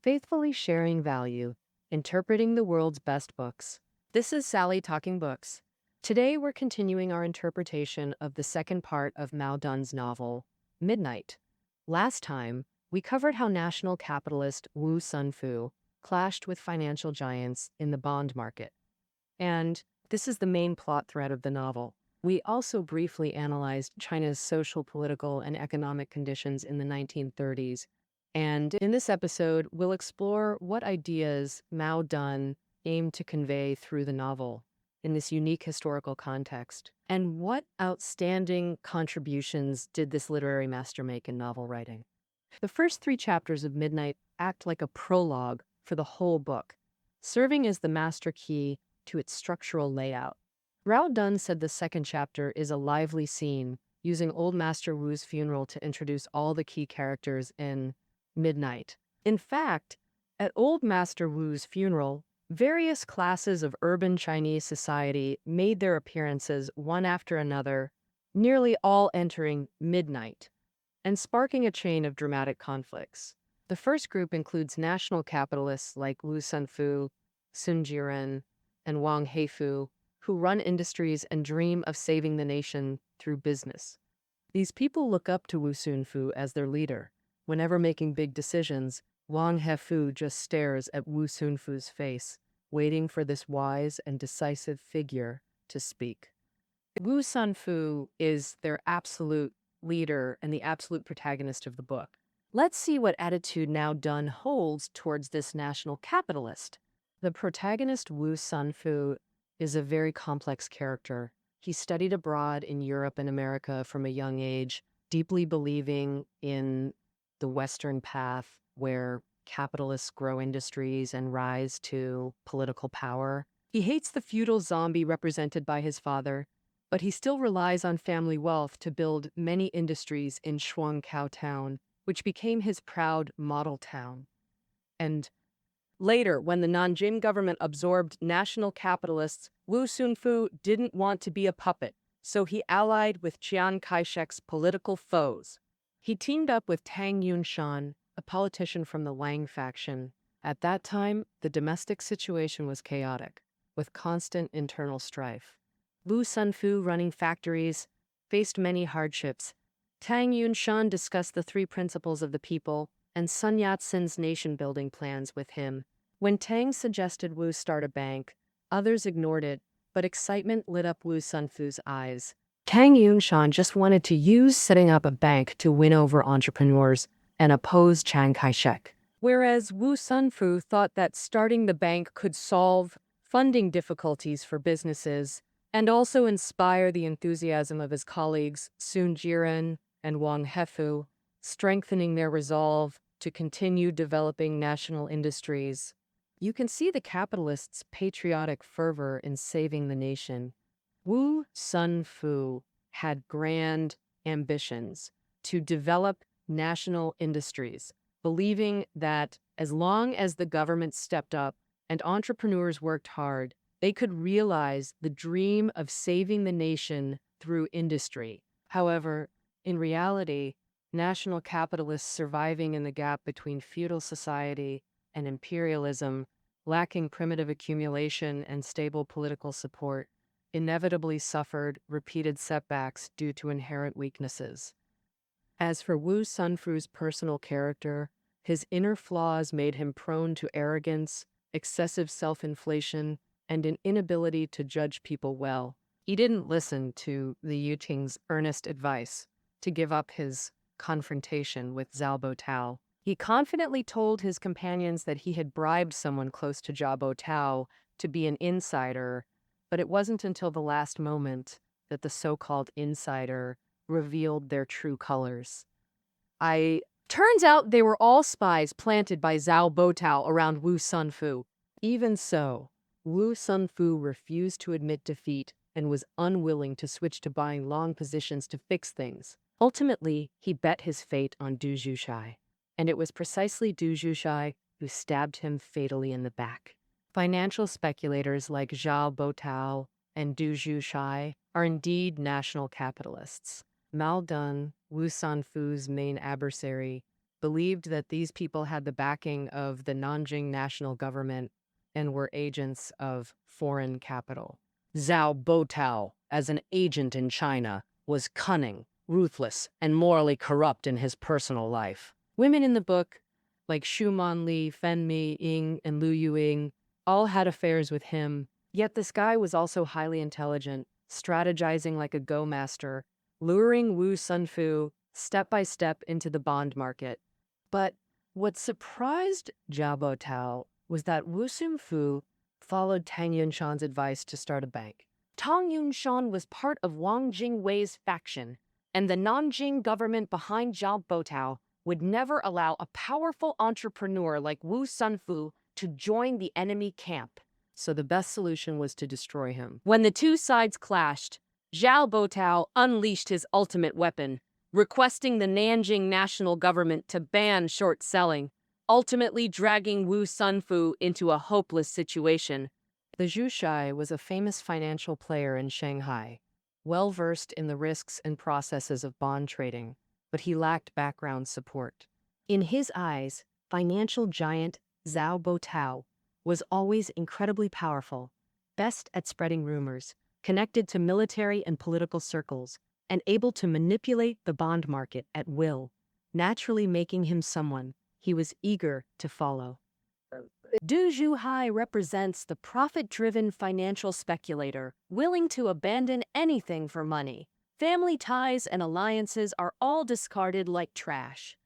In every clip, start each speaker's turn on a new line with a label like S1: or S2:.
S1: faithfully sharing value, interpreting the world's best books. This is Sally talking books. Today we're continuing our interpretation of the second part of Mao Dun's novel, Midnight. Last time, we covered how national capitalist Wu Sunfu clashed with financial giants in the bond market. And this is the main plot thread of the novel. We also briefly analyzed China's social, political, and economic conditions in the 1930s. And in this episode, we'll explore what ideas Mao Dun aimed to convey through the novel in this unique historical context. And what outstanding contributions did this literary master make in novel writing? The first three chapters of Midnight act like a prologue for the whole book, serving as the master key to its structural layout. Mao Dun said the second chapter is a lively scene, using Old Master Wu's funeral to introduce all the key characters in Midnight. In fact, at Old Master Wu's funeral, various classes of urban Chinese society made their appearances one after another, nearly all entering midnight, and sparking a chain of dramatic conflicts. The first group includes national capitalists like Wu Sunfu, Sun Jiren, and Wang Heifu, who run industries and dream of saving the nation through business. These people look up to Wu Sunfu as their leader. Whenever making big decisions, Wang Heifu just stares at Wu Sunfu's face, waiting for this wise and decisive figure to speak. Wu Sunfu is their absolute leader and the absolute protagonist of the book. Let's see what attitude Mao Dun holds towards this national capitalist. The protagonist Wu Sunfu is a very complex character. He studied abroad in Europe and America from a young age, deeply believing in the Western path where capitalists grow industries and rise to political power. He hates the feudal zombie represented by his father, but he still relies on family wealth to build many industries in Shuangkao Town, which became his proud model town. And later, when the Nanjing government absorbed national capitalists, Wu Sunfu didn't want to be a puppet, so he allied with Chiang Kai-shek's political foes. He teamed up with Tang Yunshan, a politician from the Wang faction. At that time, the domestic situation was chaotic, with constant internal strife. Wu Sunfu, running factories, faced many hardships. Tang Yunshan discussed the three principles of the people and Sun Yat-sen's nation-building plans with him. When Tang suggested Wu start a bank, others ignored it, but excitement lit up Wu Sunfu's eyes. Tang Yunshan just wanted to use setting up a bank to win over entrepreneurs and oppose Chiang Kai-shek. Whereas Wu Sunfu thought that starting the bank could solve funding difficulties for businesses and also inspire the enthusiasm of his colleagues Sun Jiren and Wang Heifu, strengthening their resolve to continue developing national industries. You can see the capitalists' patriotic fervor in saving the nation. Wu Sunfu had grand ambitions to develop national industries, believing that as long as the government stepped up and entrepreneurs worked hard, they could realize the dream of saving the nation through industry. However, in reality, national capitalists surviving in the gap between feudal society and imperialism, lacking primitive accumulation and stable political support, inevitably suffered repeated setbacks due to inherent weaknesses. As for Wu Sunfu's personal character, his inner flaws made him prone to arrogance, excessive self-inflation, and an inability to judge people well. He didn't listen to the Yuting's earnest advice to give up his confrontation with Zhao Botao. He confidently told his companions that he had bribed someone close to Zhao Botao to be an insider, but it wasn't until the last moment that the so-called insider revealed their true colors. Turns out they were all spies planted by Zhao Botao around Wu Sunfu. Even so, Wu Sunfu refused to admit defeat and was unwilling to switch to buying long positions to fix things. Ultimately, he bet his fate on Du Zhushai, and it was precisely Du Zhushai who stabbed him fatally in the back. Financial speculators like Zhao Botao and Du Zhushai are indeed national capitalists. Mao Dun, Wu Sanfu's main adversary, believed that these people had the backing of the Nanjing national government and were agents of foreign capital. Zhao Botao, as an agent in China, was cunning, ruthless, and morally corrupt in his personal life. Women in the book, like Xu Manli, Fen Mi Ying, and Lu Yuing, all had affairs with him. Yet this guy was also highly intelligent, strategizing like a go master, luring Wu Sunfu step by step into the bond market. But what surprised Zhao Botao was that Wu Sunfu followed Tang Yunshan's advice to start a bank. Tang Yunshan was part of Wang Jingwei's faction, and the Nanjing government behind Zhao Botao would never allow a powerful entrepreneur like Wu Sunfu to join the enemy camp. So the best solution was to destroy him. When the two sides clashed, Zhao Botao unleashed his ultimate weapon, requesting the Nanjing national government to ban short selling, ultimately dragging Wu Sunfu into a hopeless situation. The Zhushai was a famous financial player in Shanghai, well-versed in the risks and processes of bond trading, but he lacked background support. In his eyes, financial giant Zhao Botao was always incredibly powerful, best at spreading rumors, connected to military and political circles, and able to manipulate the bond market at will, naturally making him someone he was eager to follow. Du Zhuhai represents the profit-driven financial speculator, willing to abandon anything for money. Family ties and alliances are all discarded like trash.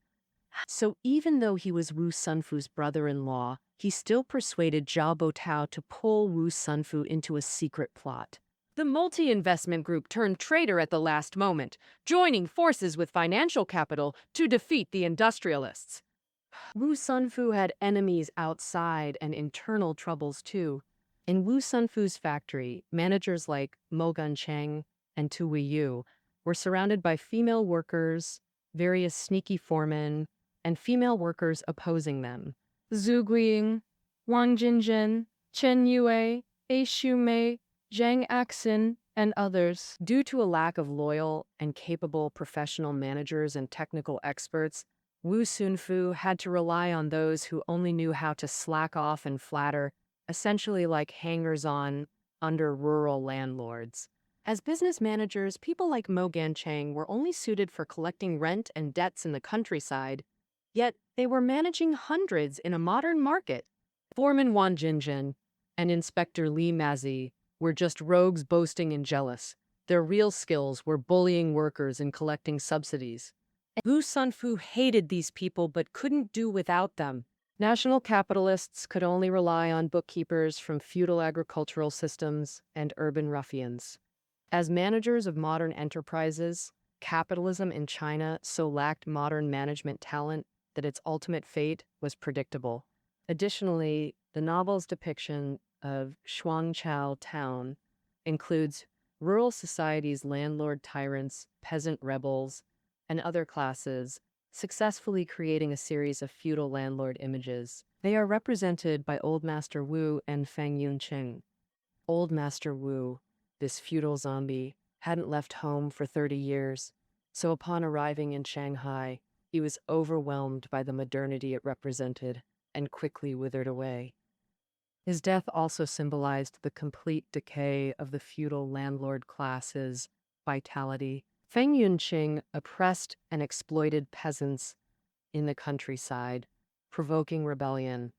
S1: So even though he was Wu Sunfu's brother-in-law, he still persuaded Zhao Botao to pull Wu Sunfu into a secret plot. The multi-investment group turned traitor at the last moment, joining forces with financial capital to defeat the industrialists. Wu Sunfu had enemies outside and internal troubles too. In Wu Sunfu's factory, managers like Mo Cheng and Tu Yu were surrounded by female workers, various sneaky foremen, and female workers opposing them. Zhu Guiying, Wang Jinzhen, Chen Yue, A Shumei, Zhang Axin, and others. Due to a lack of loyal and capable professional managers and technical experts, Wu Sunfu had to rely on those who only knew how to slack off and flatter, essentially like hangers-on under rural landlords. As business managers, people like Mo Cheng were only suited for collecting rent and debts in the countryside, yet they were managing hundreds in a modern market. Foreman Wang Jinzhen and Inspector Li Mazi were just rogues boasting and jealous. Their real skills were bullying workers and collecting subsidies. Wu Sunfu hated these people but couldn't do without them. National capitalists could only rely on bookkeepers from feudal agricultural systems and urban ruffians. As managers of modern enterprises, capitalism in China so lacked modern management talent that its ultimate fate was predictable. Additionally, the novel's depiction of Shuangchao town includes rural society's landlord tyrants, peasant rebels, and other classes, successfully creating a series of feudal landlord images. They are represented by Old Master Wu and Feng Yunqing. Old Master Wu, this feudal zombie, hadn't left home for 30 years, so upon arriving in Shanghai, he was overwhelmed by the modernity it represented and quickly withered away. His death also symbolized the complete decay of the feudal landlord class's vitality. Feng Yunqing oppressed and exploited peasants in the countryside, provoking rebellion.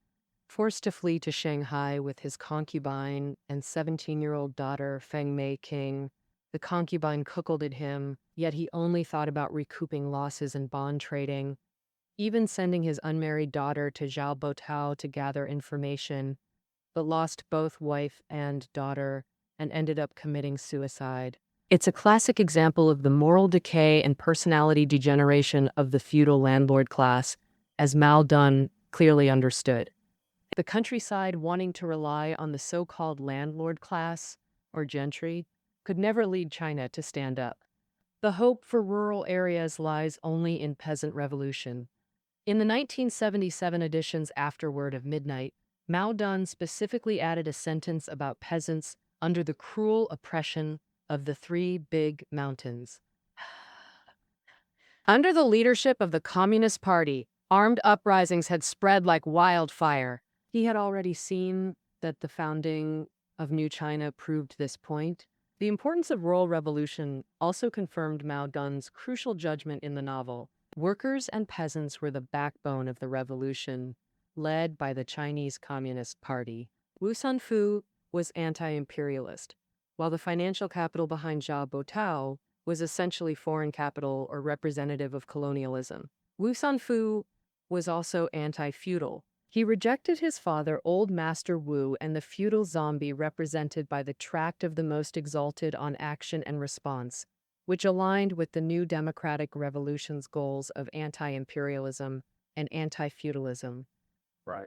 S1: Forced to flee to Shanghai with his concubine and 17-year-old daughter Feng Mei King, the concubine cuckolded him, yet he only thought about recouping losses in bond trading, even sending his unmarried daughter to Zhao Botao to gather information, but lost both wife and daughter and ended up committing suicide. It's a classic example of the moral decay and personality degeneration of the feudal landlord class, as Mao Dun clearly understood. The countryside wanting to rely on the so-called landlord class, or gentry, could never lead China to stand up. The hope for rural areas lies only in peasant revolution. In the 1977 edition's Afterword of Midnight, Mao Dun specifically added a sentence about peasants under the cruel oppression of the Three Big Mountains. Under the leadership of the Communist Party, Armed uprisings had spread like wildfire. He had already seen that the founding of New China proved this point. The importance of rural revolution also confirmed Mao Dun's crucial judgment in the novel. Workers and peasants were the backbone of the revolution, led by the Chinese Communist Party. Wu Sunfu was anti-imperialist, while the financial capital behind Zhao Botao was essentially foreign capital or representative of colonialism. Wu Sunfu was also anti-feudal. He rejected his father, Old Master Wu, and the feudal zombie represented by the tract of the most exalted on action and response, which aligned with the new democratic revolution's goals of anti-imperialism and anti-feudalism.
S2: Right.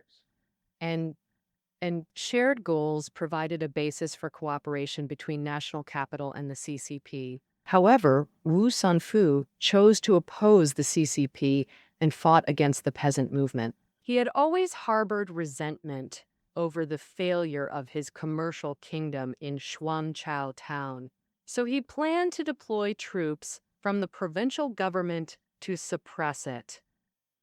S1: And shared goals provided a basis for cooperation between national capital and the CCP. However, Wu Sunfu chose to oppose the CCP and fought against the peasant movement. He had always harbored resentment over the failure of his commercial kingdom in Xuanchao town, so he planned to deploy troops from the provincial government to suppress it.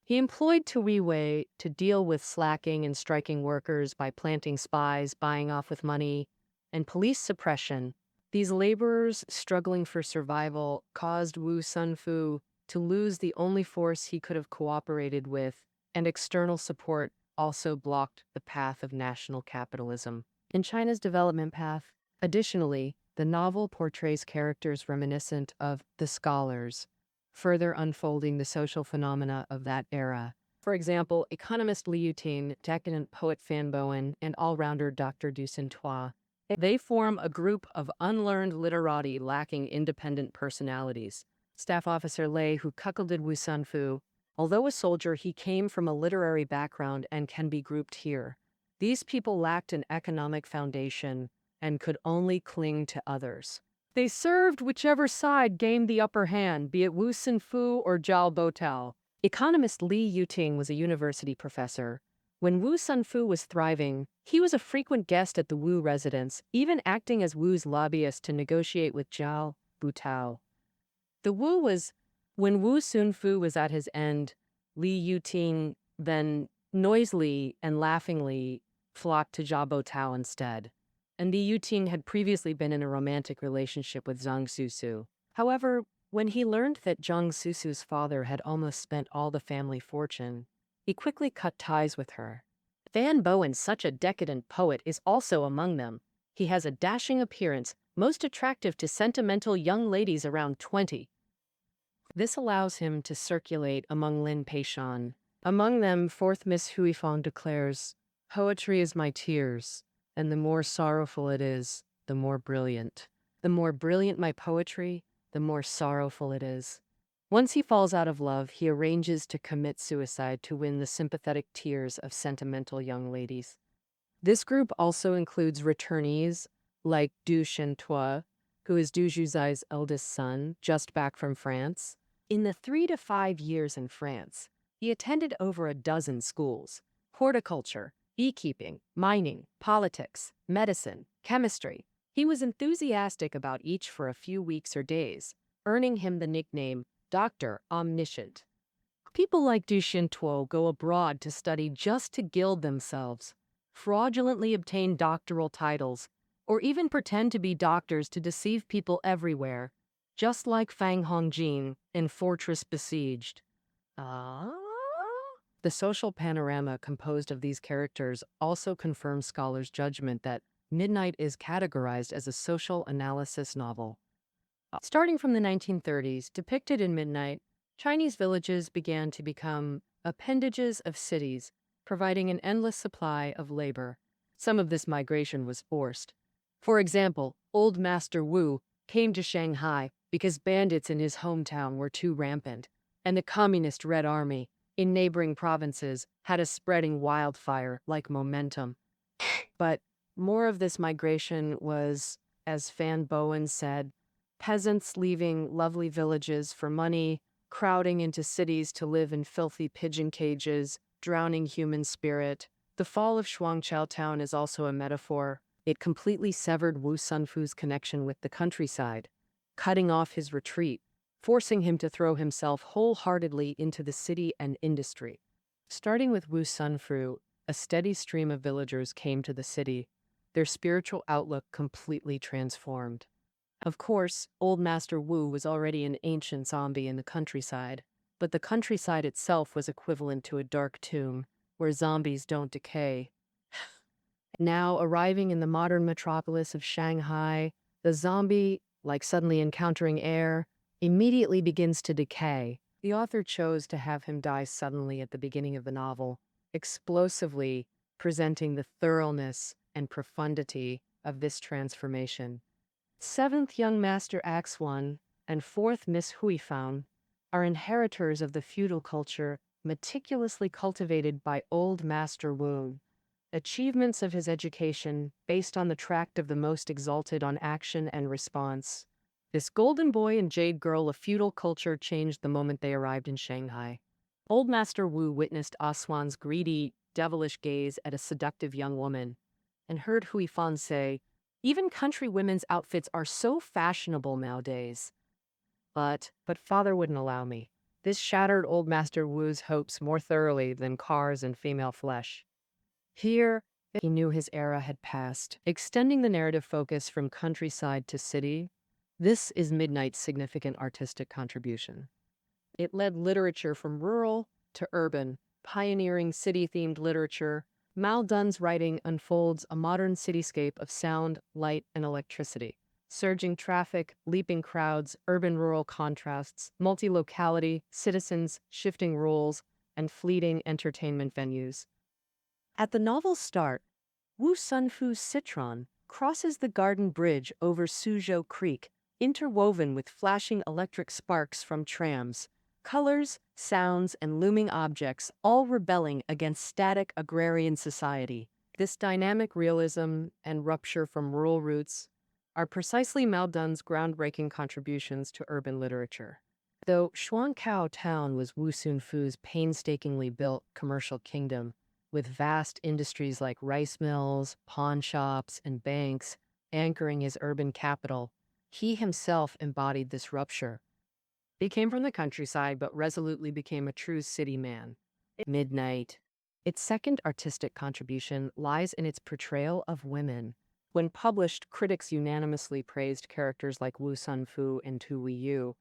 S1: He employed Tuiwei to deal with slacking and striking workers by planting spies, buying off with money, and police suppression. These laborers struggling for survival caused Wu Sunfu to lose the only force he could have cooperated with, and external support also blocked the path of national capitalism in China's development path. Additionally, the novel portrays characters reminiscent of the scholars, further unfolding the social phenomena of that era. For example, economist Liu Ting, decadent poet Fan Bowen, and all-rounder Dr. Du Sintois. They form a group of unlearned literati lacking independent personalities. Staff Officer Lei, who cuckolded Wu Sunfu. Although a soldier, he came from a literary background and can be grouped here. These people lacked an economic foundation and could only cling to others. They served whichever side gained the upper hand, be it Wu Sunfu or Zhao Botao. Economist Li Yuting was a university professor. When Wu Sunfu was thriving, he was a frequent guest at the Wu residence, even acting as Wu's lobbyist to negotiate with Zhao Botao. When Wu Sunfu was at his end, Li Yuting then noisily and laughingly flocked to Zhao Botao instead. And Li Yuting had previously been in a romantic relationship with Zhang Susu. However, when he learned that Zhang Susu's father had almost spent all the family fortune, he quickly cut ties with her. Fan Bowen, such a decadent poet, is also among them. He has a dashing appearance, most attractive to sentimental young ladies around 20. This allows him to circulate among Lin Peishan. Among them, fourth Miss Huifang declares, "Poetry is my tears, and the more sorrowful it is, the more brilliant. The more brilliant my poetry, the more sorrowful it is." Once he falls out of love, he arranges to commit suicide to win the sympathetic tears of sentimental young ladies. This group also includes returnees like Du Shentua, who is Du Zhuzai's eldest son, just back from France. In the 3 to 5 years in France, he attended over a dozen schools: horticulture, beekeeping, mining, politics, medicine, chemistry. He was enthusiastic about each for a few weeks or days, earning him the nickname Dr. Omniscient. People like Du Shintuo go abroad to study just to gild themselves, fraudulently obtain doctoral titles, or even pretend to be doctors to deceive people everywhere, just like Fang Hongjin in Fortress Besieged. The social panorama composed of these characters also confirms scholars' judgment that Midnight is categorized as a social analysis novel. Starting from the 1930s, depicted in Midnight, Chinese villages began to become appendages of cities, providing an endless supply of labor. Some of this migration was forced. For example, Old Master Wu came to Shanghai because bandits in his hometown were too rampant, and the Communist Red Army in neighboring provinces had a spreading wildfire like momentum. But more of this migration was, as Fan Bowen said, peasants leaving lovely villages for money, crowding into cities to live in filthy pigeon cages, drowning human spirit. The fall of Shuangqiao town is also a metaphor. It completely severed Wu Sunfu's connection with the countryside, cutting off his retreat, forcing him to throw himself wholeheartedly into the city and industry. Starting with Wu Sunfu, a steady stream of villagers came to the city, their spiritual outlook completely transformed. Of course, Old Master Wu was already an ancient zombie in the countryside, but the countryside itself was equivalent to a dark tomb, where zombies don't decay. Now, arriving in the modern metropolis of Shanghai, the zombie, like suddenly encountering air, immediately begins to decay. The author chose to have him die suddenly at the beginning of the novel, explosively presenting the thoroughness and profundity of this transformation. Seventh young master Axwan and fourth Miss Huifan are inheritors of the feudal culture meticulously cultivated by old Master Wu. Achievements of his education based on the tract of the most exalted on action and response. This golden boy and jade girl of feudal culture changed the moment they arrived in Shanghai. Old Master Wu witnessed Aswan's greedy, devilish gaze at a seductive young woman, and heard Huifan say, "Even country women's outfits are so fashionable nowadays." But father wouldn't allow me. This shattered Old Master Wu's hopes more thoroughly than cars and female flesh. Here, he knew his era had passed, extending the narrative focus from countryside to city. This is Midnight's significant artistic contribution. It led literature from rural to urban, pioneering city-themed literature. Mao Dun's writing unfolds a modern cityscape of sound, light, and electricity. Surging traffic, leaping crowds, urban-rural contrasts, multi-locality, citizens, shifting rules, and fleeting entertainment venues. At the novel's start, Wu Sunfu's citron crosses the garden bridge over Suzhou Creek, interwoven with flashing electric sparks from trams, colors, sounds, and looming objects, all rebelling against static agrarian society. This dynamic realism and rupture from rural roots are precisely Mao Dun's groundbreaking contributions to urban literature. Though Shuangkao Town was Wu Sunfu's painstakingly built commercial kingdom, with vast industries like rice mills, pawn shops, and banks anchoring his urban capital, he himself embodied this rupture. He came from the countryside, but resolutely became a true city man. Midnight. Its second artistic contribution lies in its portrayal of women. When published, critics unanimously praised characters like Wu Sunfu and Tu Yu,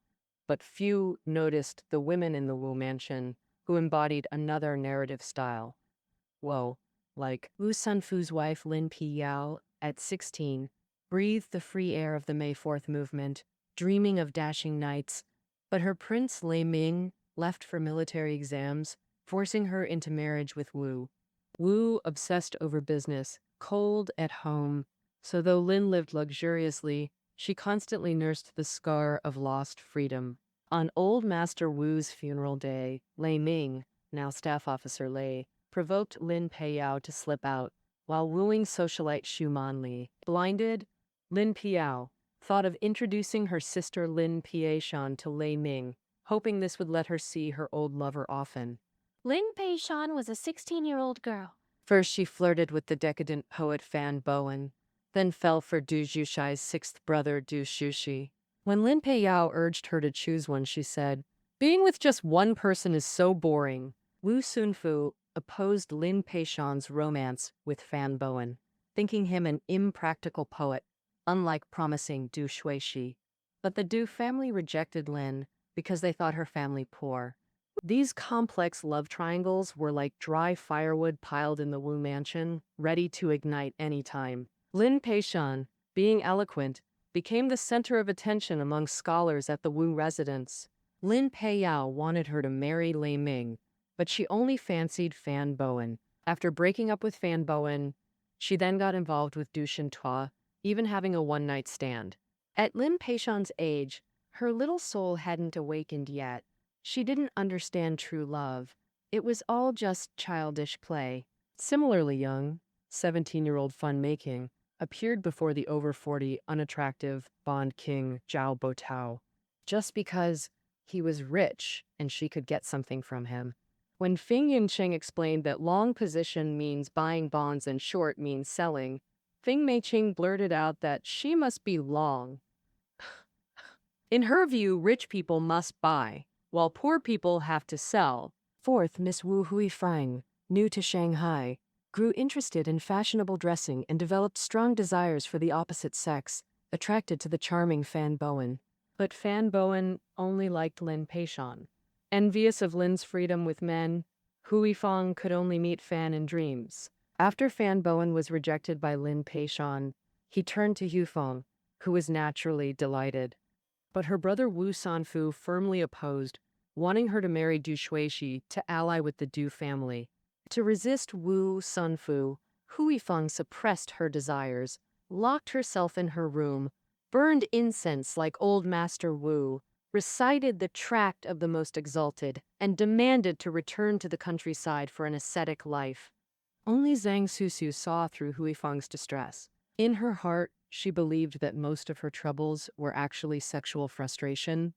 S1: but few noticed the women in the Wu mansion who embodied another narrative style. Whoa, like Wu Sunfu's wife Lin Piyao, at 16, breathed the free air of the May 4th movement, dreaming of dashing nights, but her prince Lei Ming left for military exams, forcing her into marriage with Wu. Wu obsessed over business, cold at home, so though Lin lived luxuriously, she constantly nursed the scar of lost freedom. On old Master Wu's funeral day, Lei Ming, now staff officer Lei, provoked Lin Peiyao to slip out, while wooing socialite Xu Manli. Blinded, Lin Piao thought of introducing her sister Lin Pieshan to Lei Ming, hoping this would let her see her old lover often.
S2: Lin Peishan was a 16-year-old girl.
S1: First she flirted with the decadent poet Fan Bowen, then fell for Du Zhushai's sixth brother Du Shushi. When Lin Peiyao urged her to choose one, she said, "Being with just one person is so boring." Wu Sunfu opposed Lin Peishan's romance with Fan Bowen, thinking him an impractical poet, unlike promising Du Shuishi. But the Du family rejected Lin because they thought her family poor. These complex love triangles were like dry firewood piled in the Wu mansion, ready to ignite any time. Lin Peishan, being eloquent, became the center of attention among scholars at the Wu residence. Lin Peiyao wanted her to marry Lei Ming, but she only fancied Fan Bowen. After breaking up with Fan Bowen, she then got involved with Du Shintua, even having a one-night stand. At Lin Peishan's age, her little soul hadn't awakened yet. She didn't understand true love. It was all just childish play. Similarly young, 17-year-old fun-making, appeared before the over 40 unattractive Bond King Zhao Botao, just because he was rich and she could get something from him. When Fing Yincheng explained that long position means buying bonds and short means selling, Fing Meiqing blurted out that she must be long. In her view, rich people must buy, while poor people have to sell. Fourth, Miss Wu Huifang, new to Shanghai, grew interested in fashionable dressing and developed strong desires for the opposite sex, attracted to the charming Fan Bowen. But Fan Bowen only liked Lin Peishan. Envious of Lin's freedom with men, Huifang could only meet Fan in dreams. After Fan Bowen was rejected by Lin Peishan, he turned to Huifang, who was naturally delighted. But her brother Wu Sanfu firmly opposed, wanting her to marry Du Shuishi to ally with the Du family. To resist Wu Sanfu, Huifang suppressed her desires, locked herself in her room, burned incense like old Master Wu, recited the tract of the most exalted, and demanded to return to the countryside for an ascetic life. Only Zhang Susu saw through Huifang's distress. In her heart, she believed that most of her troubles were actually sexual frustration.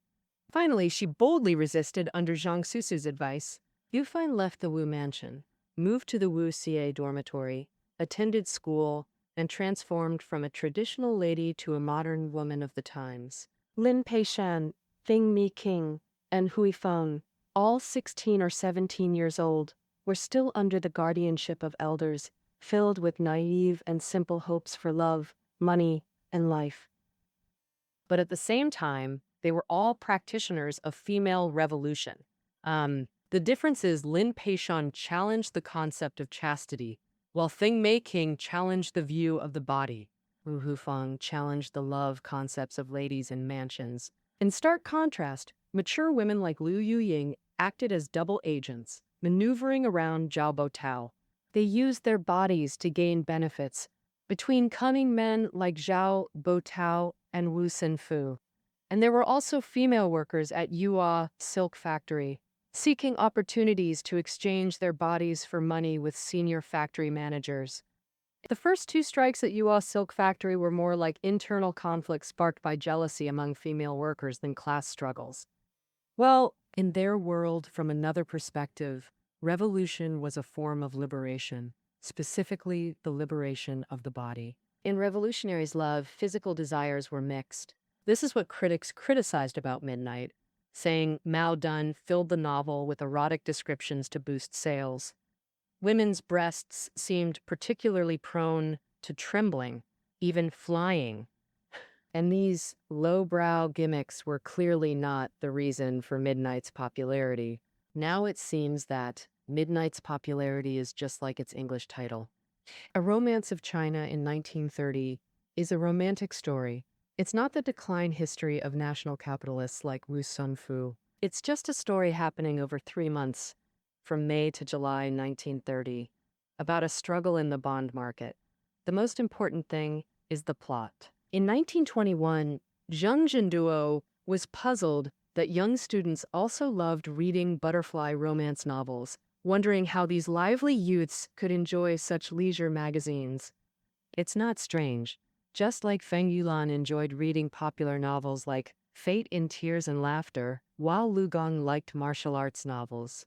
S1: Finally, she boldly resisted under Zhang Susu's advice. Yufan left the Wu mansion, moved to the Wu CA dormitory, attended school, and transformed from a traditional lady to a modern woman of the times. Lin Peishan, Thing Mi King, and Huifang, all 16 or 17 years old, were still under the guardianship of elders, filled with naive and simple hopes for love, money, and life. But at the same time, they were all practitioners of female revolution. The difference is Lin Peishan challenged the concept of chastity, while Thing Mei King challenged the view of the body. Wu Hufang challenged the love concepts of ladies in mansions. In stark contrast, mature women like Liu Yuying acted as double agents, maneuvering around Zhao Botao. They used their bodies to gain benefits between cunning men like Zhao Botao and Wu Sanfu. And there were also female workers at Yua Silk Factory, seeking opportunities to exchange their bodies for money with senior factory managers. The first two strikes at Yua Silk Factory were more like internal conflicts sparked by jealousy among female workers than class struggles. Well, in their world, from another perspective, revolution was a form of liberation, specifically the liberation of the body. In revolutionaries' love, physical desires were mixed. This is what critics criticized about Midnight, saying Mao Dun filled the novel with erotic descriptions to boost sales. Women's breasts seemed particularly prone to trembling, even flying. And these lowbrow gimmicks were clearly not the reason for Midnight's popularity. Now it seems that Midnight's popularity is just like its English title. A Romance of China in 1930 is a romantic story. It's not the decline history of national capitalists like Wu Sunfu. It's just a story happening over 3 months, from May to July 1930, about a struggle in the bond market. The most important thing is the plot. In 1921, Zheng Zhenduo was puzzled that young students also loved reading butterfly romance novels, wondering how these lively youths could enjoy such leisure magazines. It's not strange. Just like Feng Yulan enjoyed reading popular novels like Fate in Tears and Laughter, while Lu Gong liked martial arts novels.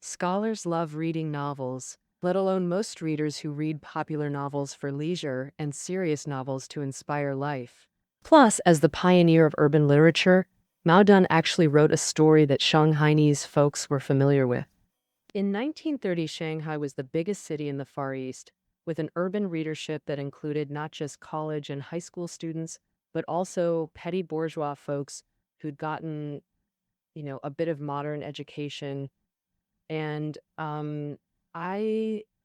S1: Scholars love reading novels, let alone most readers who read popular novels for leisure and serious novels to inspire life. Plus, as the pioneer of urban literature, Mao Dun actually wrote a story that Shanghainese folks were familiar with. In 1930, Shanghai was the biggest city in the Far East, with an urban readership that included not just college and high school students, but also petty bourgeois folks who'd gotten, a bit of modern education. And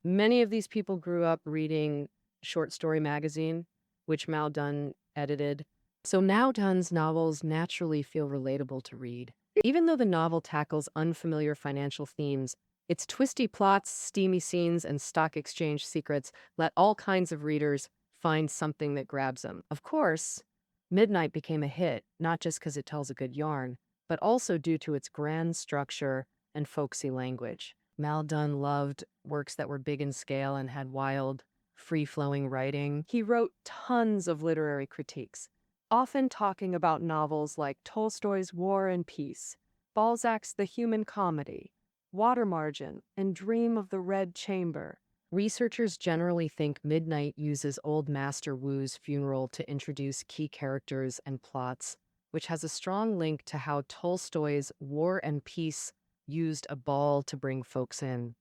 S1: many of these people grew up reading Short Story Magazine, which Mao Dun edited. So Mao Dun's novels naturally feel relatable to read. Even though the novel tackles unfamiliar financial themes, its twisty plots, steamy scenes, and stock exchange secrets let all kinds of readers find something that grabs them. Of course, Midnight became a hit, not just because it tells a good yarn, but also due to its grand structure and folksy language. Mao Dun loved works that were big in scale and had wild, free-flowing writing. He wrote tons of literary critiques, often talking about novels like Tolstoy's War and Peace, Balzac's The Human Comedy, Water Margin, and Dream of the Red Chamber. Researchers generally think Midnight uses Old Master Wu's funeral to introduce key characters and plots, which has a strong link to how Tolstoy's War and Peace used a ball to bring folks in.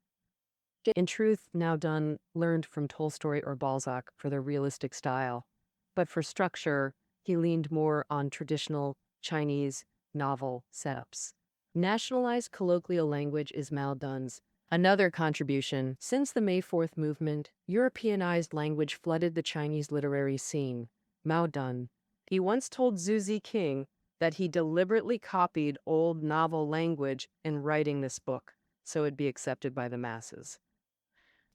S1: In truth, Mao Dun learned from Tolstoy or Balzac for their realistic style. But for structure, he leaned more on traditional Chinese novel setups. Nationalized colloquial language is Mao Dun's. Another contribution, since the May 4th movement, Europeanized language flooded the Chinese literary scene. Mao Dun. He once told Zhu Ziqing that he deliberately copied old novel language in writing this book, so it'd be accepted by the masses.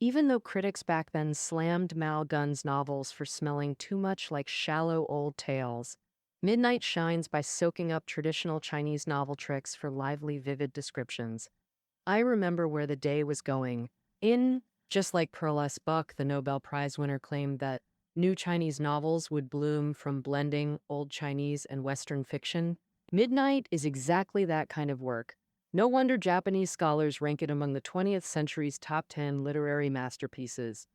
S1: Even though critics back then slammed Mao Dun's novels for smelling too much like shallow old tales, Midnight shines by soaking up traditional Chinese novel tricks for lively, vivid descriptions. I remember where the day was going. Just like Pearl S. Buck, the Nobel Prize winner, claimed that new Chinese novels would bloom from blending old Chinese and Western fiction, Midnight is exactly that kind of work. No wonder Japanese scholars rank it among the 20th century's top 10 literary masterpieces.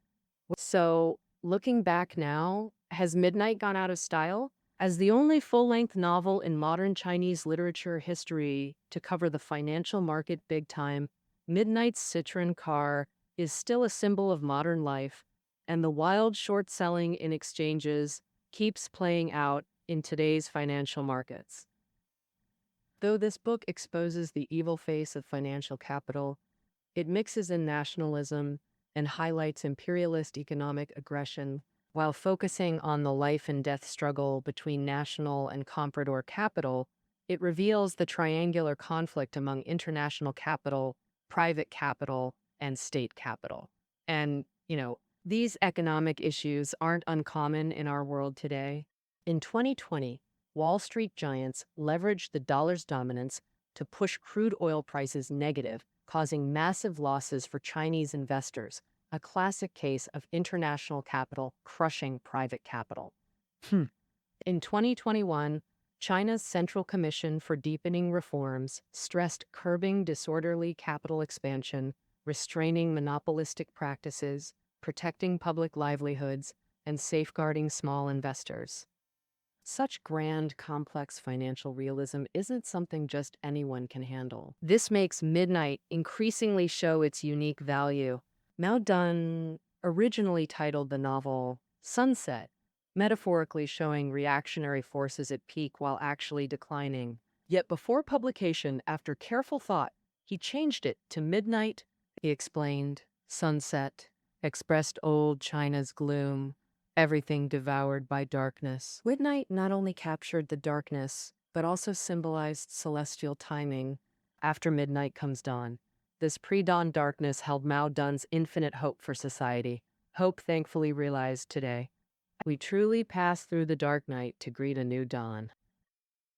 S1: So, looking back now, has Midnight gone out of style? As the only full-length novel in modern Chinese literature history to cover the financial market big time, Midnight's Citroen car is still a symbol of modern life, and the wild short selling in exchanges keeps playing out in today's financial markets. Though this book exposes the evil face of financial capital, it mixes in nationalism and highlights imperialist economic aggression while focusing on the life and death struggle between national and comprador capital. It reveals the triangular conflict among international capital, private capital, and state capital. And, these economic issues aren't uncommon in our world today. In 2020, Wall Street giants leveraged the dollar's dominance to push crude oil prices negative, causing massive losses for Chinese investors, a classic case of international capital crushing private capital. In 2021, China's Central Commission for Deepening Reforms stressed curbing disorderly capital expansion, restraining monopolistic practices, protecting public livelihoods, and safeguarding small investors. Such grand, complex financial realism isn't something just anyone can handle. This makes Midnight increasingly show its unique value. Mao Dun originally titled the novel Sunset, metaphorically showing reactionary forces at peak while actually declining. Yet before publication, after careful thought, he changed it to Midnight. He explained, sunset expressed old China's gloom, everything devoured by darkness. Midnight not only captured the darkness, but also symbolized celestial timing. After midnight comes dawn. This pre-dawn darkness held Mao Dun's infinite hope for society, hope thankfully realized today. We truly pass through the dark night to greet a new dawn.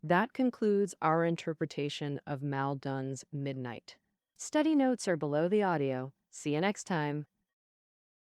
S1: That concludes our interpretation of Mao Dun's Midnight. Study notes are below the audio. See you next time.